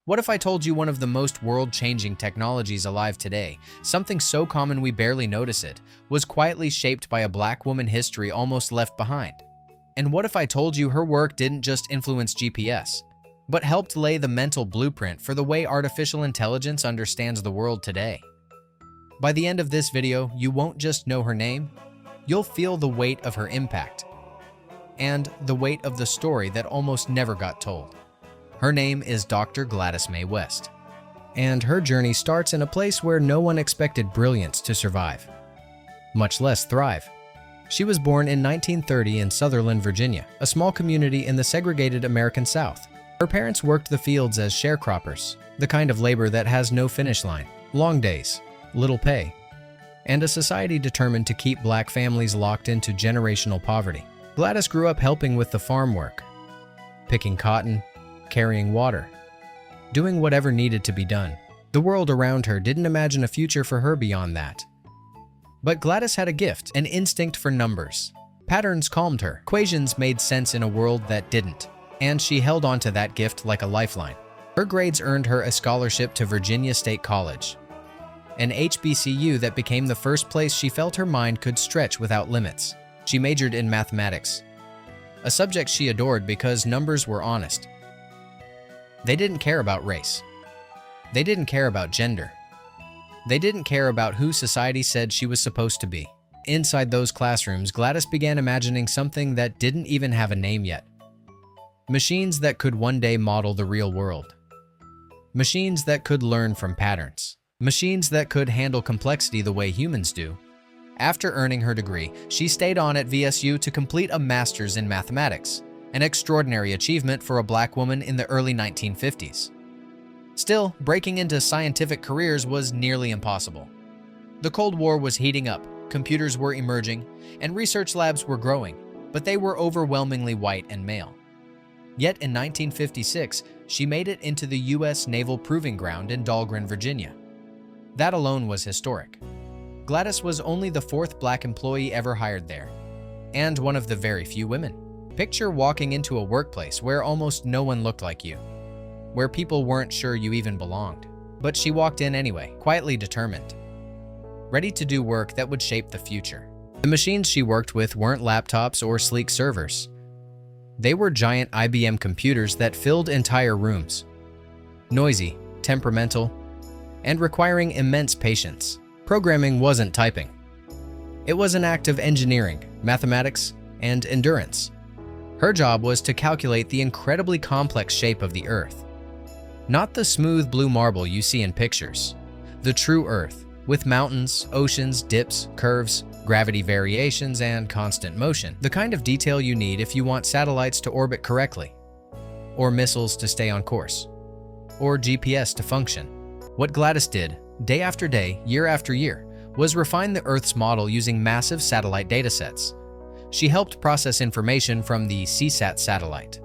What if I told you one of the most world-changing technologies alive today, something so common we barely notice it, was quietly shaped by a black woman history almost left behind? And what if I told you her work didn't just influence GPS, but helped lay the mental blueprint for the way artificial intelligence understands the world today? By the end of this video, you won't just know her name, you'll feel the weight of her impact, and the weight of the story that almost never got told. Her name is Dr. Gladys Mae West, and her journey starts in a place where no one expected brilliance to survive, much less thrive. She was born in 1930 in Sutherland, Virginia, a small community in the segregated American South. Her parents worked the fields as sharecroppers, the kind of labor that has no finish line, long days, little pay, and a society determined to keep black families locked into generational poverty. Gladys grew up helping with the farm work, picking cotton, carrying water, doing whatever needed to be done. The world around her didn't imagine a future for her beyond that. But Gladys had a gift, an instinct for numbers. Patterns calmed her. Equations made sense in a world that didn't, and she held on to that gift like a lifeline. Her grades earned her a scholarship to Virginia State College, an HBCU that became the first place she felt her mind could stretch without limits. She majored in mathematics, a subject she adored because numbers were honest. They didn't care about race. They didn't care about gender. They didn't care about who society said she was supposed to be. Inside those classrooms, Gladys began imagining something that didn't even have a name yet. Machines that could one day model the real world. Machines that could learn from patterns. Machines that could handle complexity the way humans do. After earning her degree, she stayed on at VSU to complete a master's in mathematics, an extraordinary achievement for a black woman in the early 1950s. Still, breaking into scientific careers was nearly impossible. The Cold War was heating up, computers were emerging, and research labs were growing, but they were overwhelmingly white and male. Yet in 1956, she made it into the U.S. Naval Proving Ground in Dahlgren, Virginia. That alone was historic. Gladys was only the fourth black employee ever hired there, and one of the very few women. Picture walking into a workplace where almost no one looked like you, where people weren't sure you even belonged. But she walked in anyway, quietly determined, ready to do work that would shape the future. The machines she worked with weren't laptops or sleek servers. They were giant IBM computers that filled entire rooms, noisy, temperamental, and requiring immense patience. Programming wasn't typing. It was an act of engineering, mathematics, and endurance. Her job was to calculate the incredibly complex shape of the Earth. Not the smooth blue marble you see in pictures. The true Earth, with mountains, oceans, dips, curves, gravity variations, and constant motion. The kind of detail you need if you want satellites to orbit correctly, or missiles to stay on course, or GPS to function. What Gladys did, day after day, year after year, was refine the Earth's model using massive satellite datasets. She helped process information from the CSAT satellite,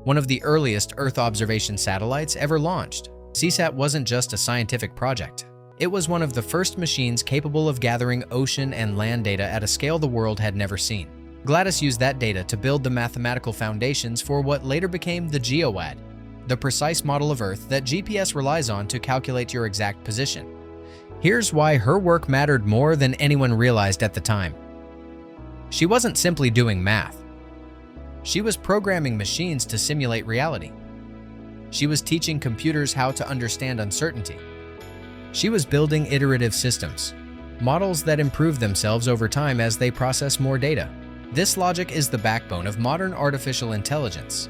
one of the earliest Earth observation satellites ever launched. CSAT wasn't just a scientific project. It was one of the first machines capable of gathering ocean and land data at a scale the world had never seen. Gladys used that data to build the mathematical foundations for what later became the GEOAD, the precise model of Earth that GPS relies on to calculate your exact position. Here's why her work mattered more than anyone realized at the time. She wasn't simply doing math. She was programming machines to simulate reality. She was teaching computers how to understand uncertainty. She was building iterative systems, models that improve themselves over time as they process more data. This logic is the backbone of modern artificial intelligence.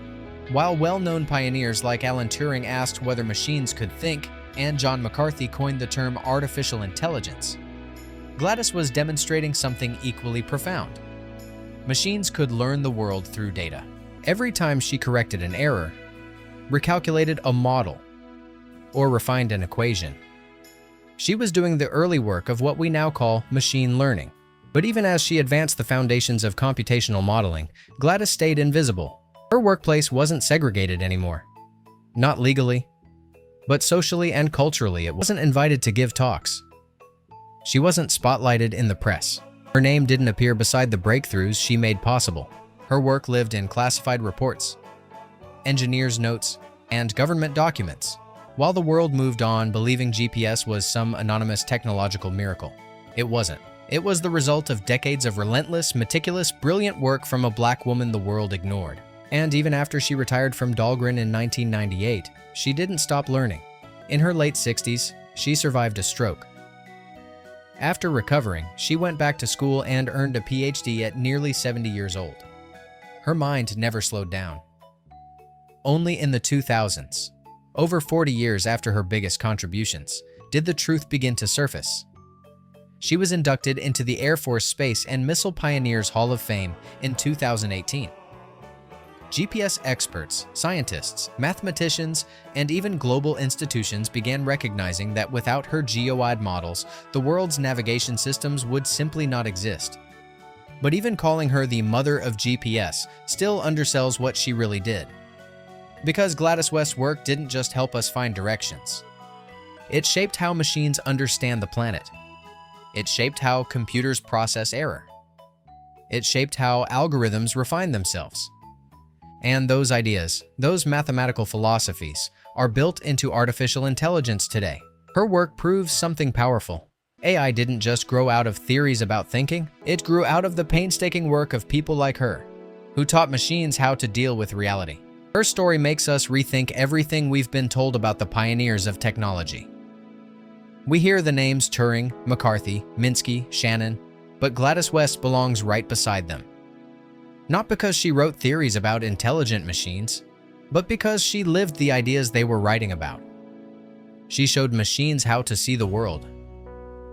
While well-known pioneers like Alan Turing asked whether machines could think, and John McCarthy coined the term artificial intelligence, Gladys was demonstrating something equally profound. Machines could learn the world through data. Every time she corrected an error, recalculated a model, or refined an equation, she was doing the early work of what we now call machine learning. But even as she advanced the foundations of computational modeling, Gladys stayed invisible. Her workplace wasn't segregated anymore. Not legally, but socially and culturally. It wasn't invited to give talks. She wasn't spotlighted in the press. Her name didn't appear beside the breakthroughs she made possible. Her work lived in classified reports, engineers' notes, and government documents. While the world moved on believing GPS was some anonymous technological miracle, it wasn't. It was the result of decades of relentless, meticulous, brilliant work from a black woman the world ignored. And even after she retired from Dahlgren in 1998, she didn't stop learning. In her late 60s, she survived a stroke. After recovering, she went back to school and earned a PhD at nearly 70 years old. Her mind never slowed down. Only in the 2000s, over 40 years after her biggest contributions, did the truth begin to surface. She was inducted into the Air Force Space and Missile Pioneers Hall of Fame in 2018. GPS experts, scientists, mathematicians, and even global institutions began recognizing that without her geo-eyed models, the world's navigation systems would simply not exist. But even calling her the mother of GPS still undersells what she really did. Because Gladys West's work didn't just help us find directions. It shaped how machines understand the planet. It shaped how computers process error. It shaped how algorithms refine themselves. And those ideas, those mathematical philosophies, are built into artificial intelligence today. Her work proves something powerful. AI didn't just grow out of theories about thinking, it grew out of the painstaking work of people like her, who taught machines how to deal with reality. Her story makes us rethink everything we've been told about the pioneers of technology. We hear the names Turing, McCarthy, Minsky, Shannon, but Gladys West belongs right beside them. Not because she wrote theories about intelligent machines, but because she lived the ideas they were writing about. She showed machines how to see the world,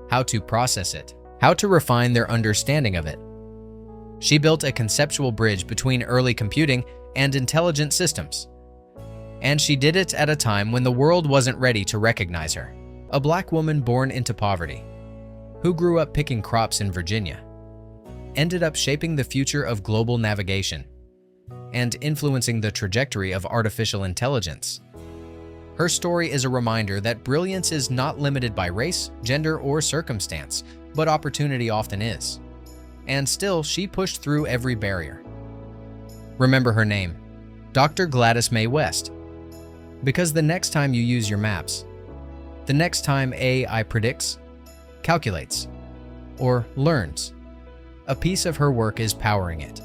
how to process it, how to refine their understanding of it. She built a conceptual bridge between early computing and intelligent systems. And she did it at a time when the world wasn't ready to recognize her. A black woman born into poverty, who grew up picking crops in Virginia, ended up shaping the future of global navigation and influencing the trajectory of artificial intelligence. Her story is a reminder that brilliance is not limited by race, gender, or circumstance, but opportunity often is. And still, she pushed through every barrier. Remember her name, Dr. Gladys Mae West, because the next time you use your maps, the next time AI predicts, calculates, or learns, a piece of her work is powering it.